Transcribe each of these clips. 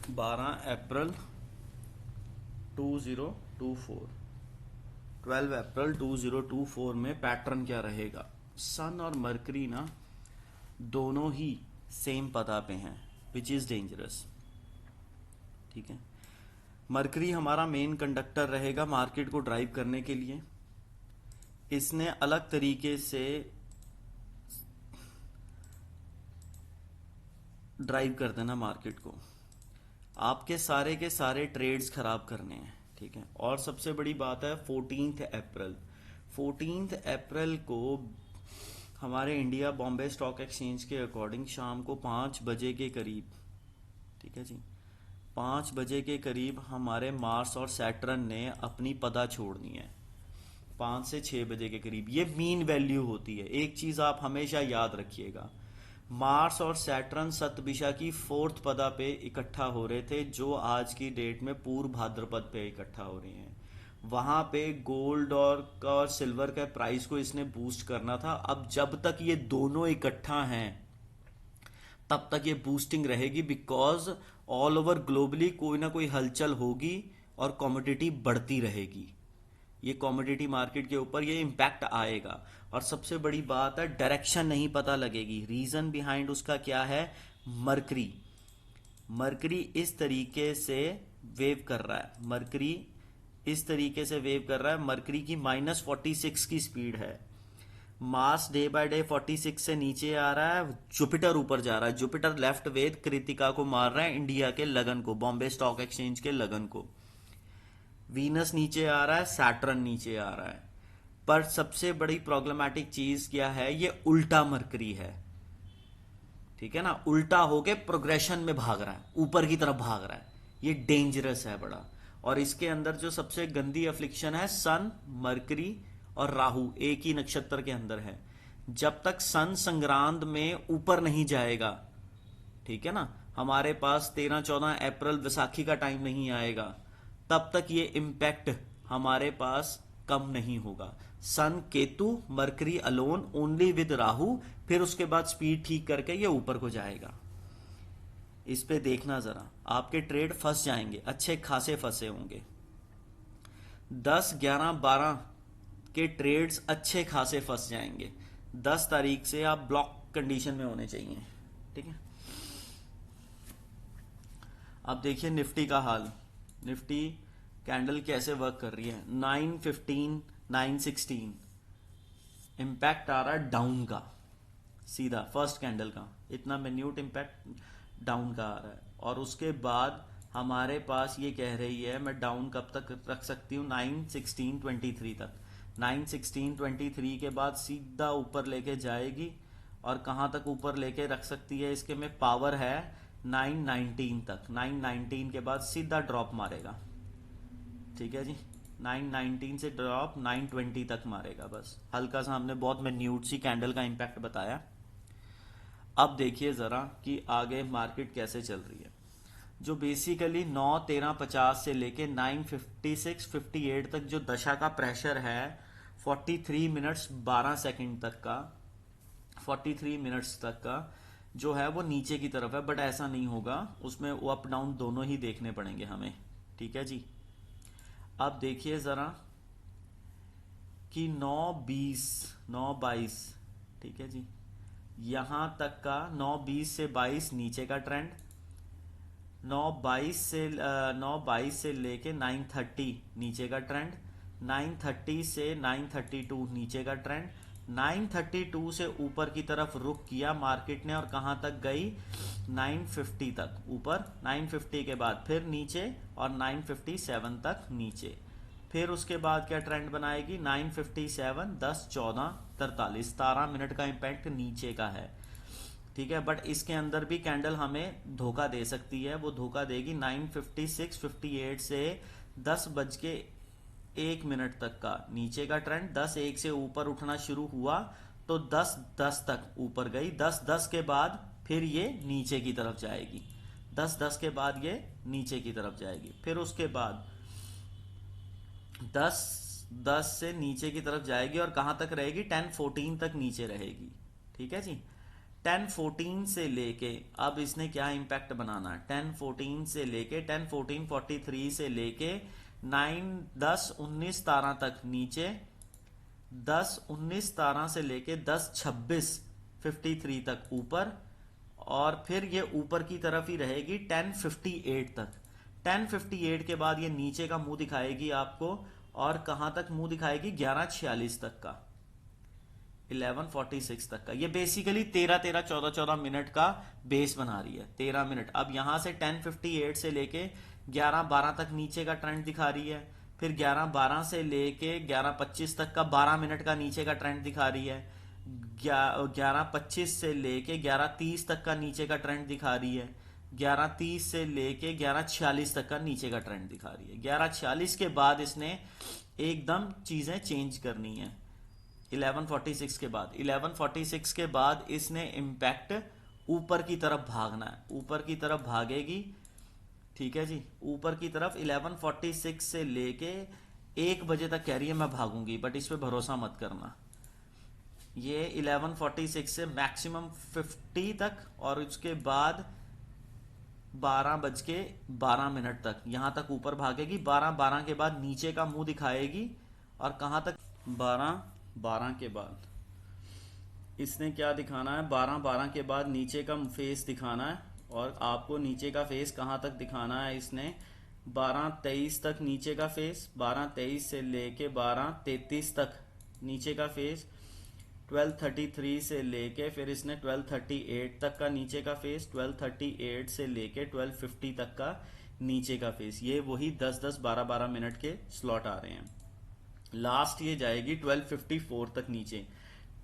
12 अप्रैल 2024, 12 अप्रैल 2024 में पैटर्न क्या रहेगा। सन और मरकरी ना दोनों ही सेम पता पे हैं, विच इज़ डेंजरस। ठीक है, मरकरी हमारा मेन कंडक्टर रहेगा मार्केट को ड्राइव करने के लिए। इसने अलग तरीके से ड्राइव कर देना मार्केट को, आपके सारे के सारे ट्रेड्स खराब करने हैं। ठीक है, और सबसे बड़ी बात है 14 अप्रैल, 14 अप्रैल को हमारे इंडिया बॉम्बे स्टॉक एक्सचेंज के अकॉर्डिंग शाम को 5 बजे के करीब, ठीक है जी, 5 बजे के करीब हमारे मार्स और सैटर्न ने अपनी पदा छोड़नी है। 5 से 6 बजे के करीब ये मीन वैल्यू होती है। एक चीज आप हमेशा याद रखिएगा, मार्स और सैटर्न सतभिषा की फोर्थ पदा पे इकट्ठा हो रहे थे, जो आज की डेट में पूर्व भाद्रपद पे इकट्ठा हो रहे हैं। वहां पे गोल्ड और सिल्वर के प्राइस को इसने बूस्ट करना था। अब जब तक ये दोनों इकट्ठा हैं तब तक ये बूस्टिंग रहेगी, बिकॉज ऑल ओवर ग्लोबली कोई ना कोई हलचल होगी और कमोडिटी बढ़ती रहेगी। ये कमोडिटी मार्केट के ऊपर ये इम्पैक्ट आएगा। और सबसे बड़ी बात है, डायरेक्शन नहीं पता लगेगी। रीजन बिहाइंड उसका क्या है, मरकरी, मरकरी इस तरीके से वेव कर रहा है, मरकरी इस तरीके से वेव कर रहा है। मरकरी की -46 की स्पीड है। मास डे बाय डे 46 से नीचे आ रहा है, जुपिटर ऊपर जा रहा है। जुपिटर लेफ्ट वेद कृतिका को मार रहा है, इंडिया के लगन को, बॉम्बे स्टॉक एक्सचेंज के लगन को। वीनस नीचे आ रहा है, सैटर्न नीचे आ रहा है। पर सबसे बड़ी प्रॉब्लमेटिक चीज क्या है, ये उल्टा मरकरी है। ठीक है ना, उल्टा होके प्रोग्रेशन में भाग रहा है, ऊपर की तरफ भाग रहा है। ये डेंजरस है बड़ा। और इसके अंदर जो सबसे गंदी अफ्लिक्शन है, सन, मरकरी और राहु एक ही नक्षत्र के अंदर है। जब तक सन संग्रांद में ऊपर नहीं जाएगा, ठीक है ना, हमारे पास 13-14 अप्रैल विसाखी का टाइम नहीं आएगा, तब तक ये इम्पैक्ट हमारे पास कम नहीं होगा। Sun, Ketu, Mercury alone only with Rahu, फिर उसके बाद स्पीड ठीक करके ये ऊपर को जाएगा। इस पे देखना जरा, आपके ट्रेड फंस जाएंगे, अच्छे खासे फंसे होंगे। 10, 11, 12 के ट्रेड्स अच्छे खासे फंस जाएंगे। 10 तारीख से आप ब्लॉक कंडीशन में होने चाहिए। ठीक है, अब देखिए निफ्टी का हाल। निफ्टी कैंडल कैसे वर्क कर रही है, 915, 916 इम्पैक्ट आ रहा है डाउन का, सीधा फर्स्ट कैंडल का इतना मिन्यूट इम्पैक्ट डाउन का आ रहा है। और उसके बाद हमारे पास ये कह रही है मैं डाउन कब तक रख सकती हूँ, 91623 तक। 91623 के बाद सीधा ऊपर लेके जाएगी। और कहाँ तक ऊपर लेके रख सकती है, इसके में पावर है 919 तक। 919 के बाद सीधा ड्रॉप मारेगा। ठीक है जी, 919 से ड्रॉप 920 तक मारेगा। बस हल्का सा हमने बहुत मिन्यूट सी कैंडल का इम्पैक्ट बताया। अब देखिए जरा कि आगे मार्केट कैसे चल रही है। जो बेसिकली 9, 13, 50 से लेके 956, 58 तक जो दशा का प्रेशर है, 43 मिनट्स 12 सेकंड तक का, 43 मिनट्स तक का जो है वो नीचे की तरफ है। बट ऐसा नहीं होगा, उसमें वो अप डाउन दोनों ही देखने पड़ेंगे हमें। ठीक है जी, अब देखिए जरा कि 9:20, 9:22, ठीक है जी, यहां तक का 9:20 से 22 नीचे का ट्रेंड, 9:22 से लेके 9:30 नीचे का ट्रेंड, 9:30 से 9:32 नीचे का ट्रेंड, 9:32 से ऊपर की तरफ रुक किया मार्केट ने और कहां तक गई, 950 तक ऊपर, 950 के बाद फिर नीचे और 957 तक नीचे। फिर उसके बाद क्या ट्रेंड बनाएगी, 957, 10, 14, 43, 17 मिनट का इम्पैक्ट नीचे का है। ठीक है, बट इसके अंदर भी कैंडल हमें धोखा दे सकती है। वो धोखा देगी 956, 58 से 10:01 तक का नीचे का ट्रेंड। 10:01 से ऊपर उठना शुरू हुआ तो 10:10 तक ऊपर गई। 10:10 के बाद फिर ये नीचे की तरफ जाएगी। 10:10 के बाद ये नीचे की तरफ जाएगी। फिर उसके बाद 10:10 से नीचे की तरफ जाएगी और कहां तक रहेगी, 10:14 तक नीचे रहेगी। ठीक है जी, 10-14 से लेके, अब इसने क्या इम्पैक्ट बनाना है, 10-14 से लेके 10-14-43 से लेके 9-10-19-17 तक नीचे, 10-19-17 से लेके 10-26-53 तक ऊपर, और फिर ये ऊपर की तरफ ही रहेगी 10-58 तक। 10-58 के बाद ये नीचे का मुंह दिखाएगी आपको, और कहां तक मुंह दिखाएगी, 11-46 तक का, 11:46 तक का। ये बेसिकली 13-13, 14-14 मिनट का बेस बना रही है, 13 मिनट। अब यहां से 10:58 से लेके 11-12 तक नीचे का ट्रेंड दिखा रही है, फिर 11-12 से लेके 11:25 तक का 12 मिनट का नीचे का ट्रेंड दिखा रही है, 11:25 से लेके 11:30 तक का नीचे का ट्रेंड दिखा रही है, 11:30 से लेके 11:46 तक का नीचे का ट्रेंड दिखा रही है। 11:46 के बाद इसने एकदम चीजें चेंज करनी है। 11:46 के बाद, 11:46 के बाद इसने इम्पैक्ट ऊपर की तरफ भागना है, ऊपर की तरफ भागेगी। ठीक है जी, ऊपर की तरफ 11:46 से लेके 1 बजे तक कह रही है मैं भागूंगी, बट इस पे भरोसा मत करना। ये 11:46 से मैक्सिमम 50 तक, और उसके बाद 12:12 तक यहां तक ऊपर भागेगी। 12:12 के बाद नीचे का मुंह दिखाएगी, और कहां तक, 12:12 के बाद इसने क्या दिखाना है, 12:12 के बाद नीचे का फेस दिखाना है। और आपको नीचे का फेस कहां तक दिखाना है, इसने 12:23 तक नीचे का फेस, 12:23 से लेके 12:33 तक नीचे का फेस, 12:33 से लेके फिर इसने 12:38 तक का नीचे का फेस, 12:38 से लेके 12:50 तक का नीचे का फेस। ये वही 10-10, 12-12 मिनट के स्लॉट आ रहे हैं। लास्ट ये जाएगी 12:54 तक नीचे।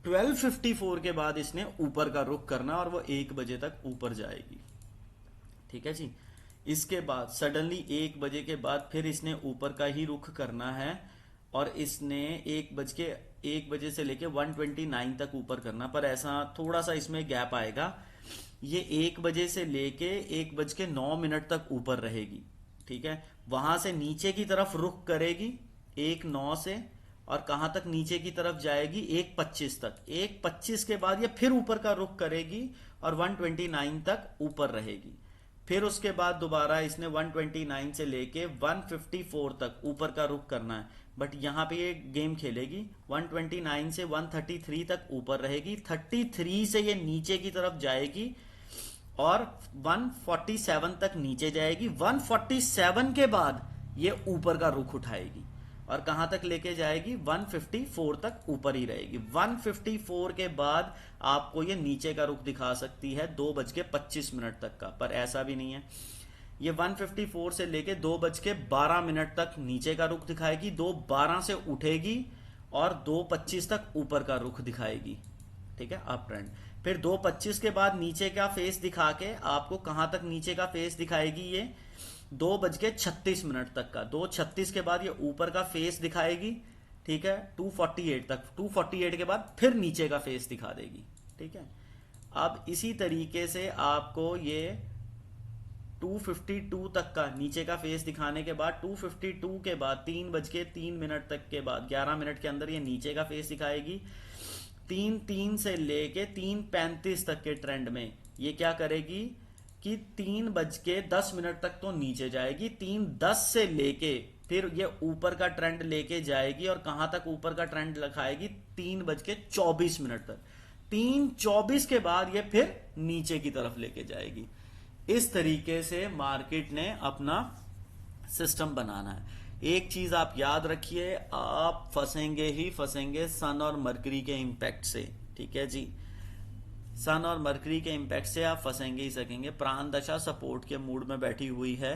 12:54 के बाद इसने ऊपर का रुख करना, और वो 1 बजे तक ऊपर जाएगी। ठीक है जी। इसके बाद सडनली 1 बजे के बाद फिर इसने ऊपर का ही रुख करना है, और इसने 1 बजे से लेके 129 तक ऊपर करना। पर ऐसा थोड़ा सा इसमें गैप आएगा, ये 1 बजे से लेके 1:09 तक ऊपर रहेगी। ठीक है, वहां से नीचे की तरफ रुख करेगी 1:09 से, और कहां तक नीचे की तरफ जाएगी, 1:25 तक। 1:25 के बाद ये फिर ऊपर का रुख करेगी, और 129 तक ऊपर रहेगी। फिर उसके बाद दोबारा इसने 129 से लेके 154 तक ऊपर का रुख करना है, बट यहां पे ये गेम खेलेगी। 129 से 133 तक ऊपर रहेगी, 33 से ये नीचे की तरफ जाएगी, और 147 तक नीचे जाएगी। 147 के बाद ये ऊपर का रुख उठाएगी, और कहां तक लेके जाएगी, 154 तक ऊपर ही रहेगी। 154 के बाद आपको ये नीचे का रुख दिखा सकती है 2:25 तक का, पर ऐसा भी नहीं है। ये 154 से लेके 2:12 तक नीचे का रुख दिखाएगी, 2:12 से उठेगी, और 2:25 तक ऊपर का रुख दिखाएगी। ठीक है, अप ट्रेंड। फिर 2:25 के बाद नीचे का फेस दिखा के आपको कहां तक नीचे का फेस दिखाएगी, ये 2:36 तक का। 2:36 के बाद ये ऊपर का फेस दिखाएगी। ठीक है, 2:48 तक। 2:48 के बाद फिर नीचे का फेस दिखा देगी। ठीक है, अब इसी तरीके से आपको ये 2:52 तक का नीचे का फेस दिखाने के बाद, 2:52 के बाद 3:03 तक के बाद 11 मिनट के अंदर ये नीचे का फेस दिखाएगी। 3:03 से लेके 3:35 तक के ट्रेंड में ये क्या करेगी कि 3:10 तक तो नीचे जाएगी। 3:10 से लेके फिर ये ऊपर का ट्रेंड लेके जाएगी, और कहां तक ऊपर का ट्रेंड दिखाएगी, 3:24 तक। 3:24 के बाद ये फिर नीचे की तरफ लेके जाएगी। इस तरीके से मार्केट ने अपना सिस्टम बनाना है। एक चीज आप याद रखिए, आप फंसेंगे ही फंसेंगे सन और मरकरी के इंपैक्ट से। ठीक है जी, सन और मरकरी के इंपैक्ट से आप फंसेंगे ही सकेंगे। प्राण दशा सपोर्ट के मूड में बैठी हुई है।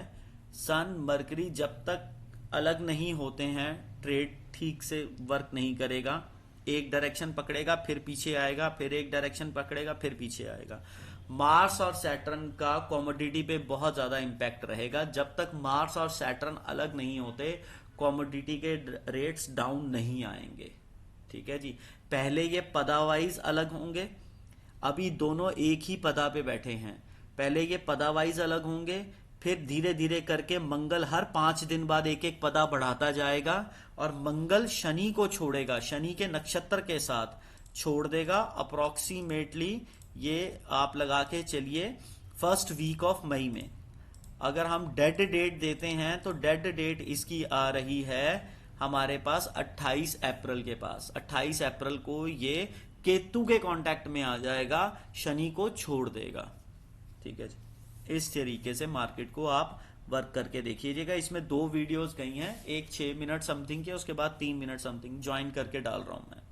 सन मरकरी जब तक अलग नहीं होते हैं, ट्रेड ठीक से वर्क नहीं करेगा। एक डायरेक्शन पकड़ेगा फिर पीछे आएगा, फिर एक डायरेक्शन पकड़ेगा फिर पीछे आएगा। मार्स और सैटर्न का कमोडिटी पे बहुत ज्यादा इंपैक्ट रहेगा। जब तक मार्स और सैटर्न अलग नहीं होते, कमोडिटी के रेट्स डाउन नहीं आएंगे। ठीक है जी, पहले ये पदावाइज अलग होंगे, अभी दोनों एक ही पदा पे बैठे हैं। पहले ये पदावाइज अलग होंगे, फिर धीरे धीरे करके मंगल हर 5 दिन बाद एक एक पदा बढ़ाता जाएगा, और मंगल शनि को छोड़ेगा, शनि के नक्षत्र के साथ छोड़ देगा अप्रोक्सीमेटली। ये आप लगा के चलिए फर्स्ट वीक ऑफ मई में। अगर हम डेड डेट देते हैं तो डेड डेट इसकी आ रही है हमारे पास 28 अप्रैल के पास। 28 अप्रैल को ये केतु के कांटेक्ट में आ जाएगा, शनि को छोड़ देगा। ठीक है जी, इस तरीके से मार्केट को आप वर्क करके देखिएगा। इसमें 2 वीडियोस गई हैं, एक 6 मिनट समथिंग के, उसके बाद 3 मिनट समथिंग ज्वाइन करके डाल रहा हूं मैं।